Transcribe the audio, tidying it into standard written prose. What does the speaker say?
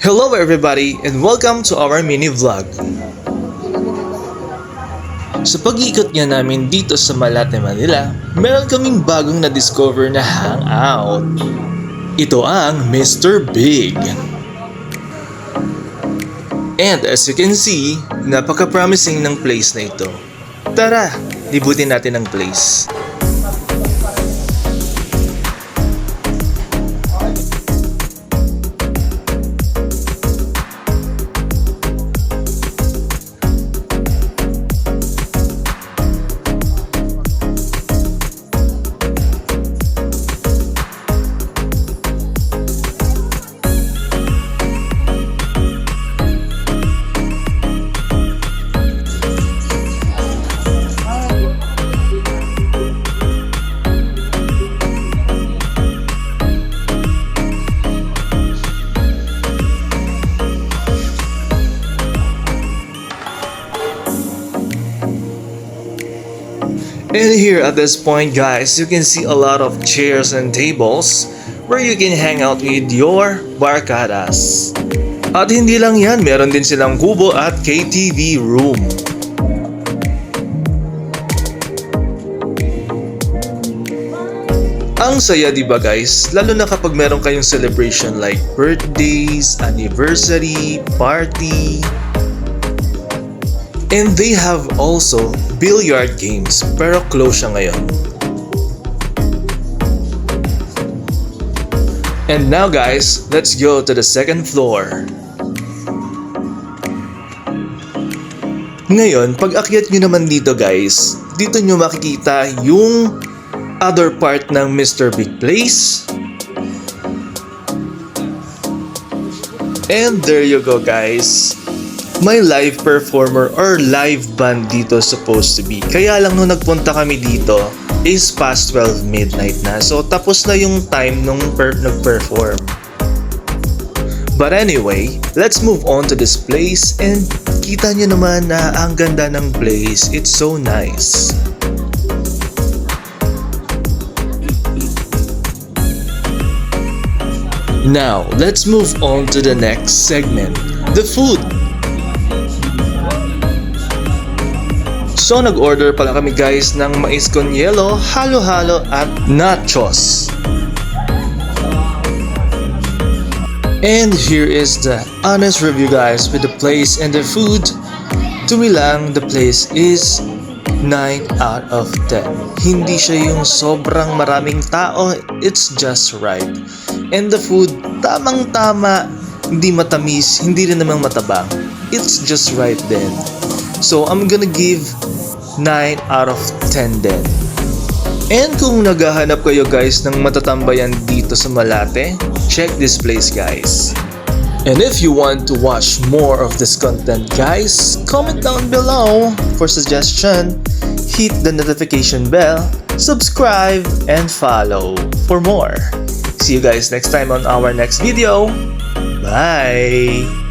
Hello everybody and welcome to our mini vlog. Sa pag-iikot nga namin dito sa Malate, Manila, meron kaming bagong na-discover na hangout. Ito ang Mr. Big. And as you can see, napaka-promising ng place na ito. Tara, libutin natin ang place. And here at this point guys, you can see a lot of chairs and tables where you can hang out with your barkadas. At hindi lang yan, meron din silang kubo at KTV room. Ang saya diba guys, lalo na kapag meron kayong celebration like birthdays, anniversary, party. And they have also billiard games pero close siya ngayon. And now guys, let's go to the second floor. Ngayon, pag akyat nyo naman dito guys, dito nyo makikita yung other part ng Mr. Big Place. And there you go guys. May live performer or live band dito supposed to be. Kaya lang nung nagpunta kami dito is past 12 midnight na. So tapos na yung time nung nag-perform. But anyway, let's move on to this place and kita nyo naman na ang ganda ng place. It's so nice. Now, let's move on to the next segment, the food. So nag-order pala kami guys ng mais con yelo, halo-halo at nachos. And here is the honest review guys with the place and the food. To me lang, the place is 9 out of 10. Hindi siya yung sobrang maraming tao, it's just right. And the food, tamang-tama, hindi matamis, hindi rin namang matabang. It's just right then. So I'm gonna give 9 out of 10 din. And kung naghahanap kayo guys ng matatambayan dito sa Malate, check this place guys. And if you want to watch more of this content guys, comment down below for suggestion, hit the notification bell, subscribe, and follow for more. See you guys next time on our next video. Bye!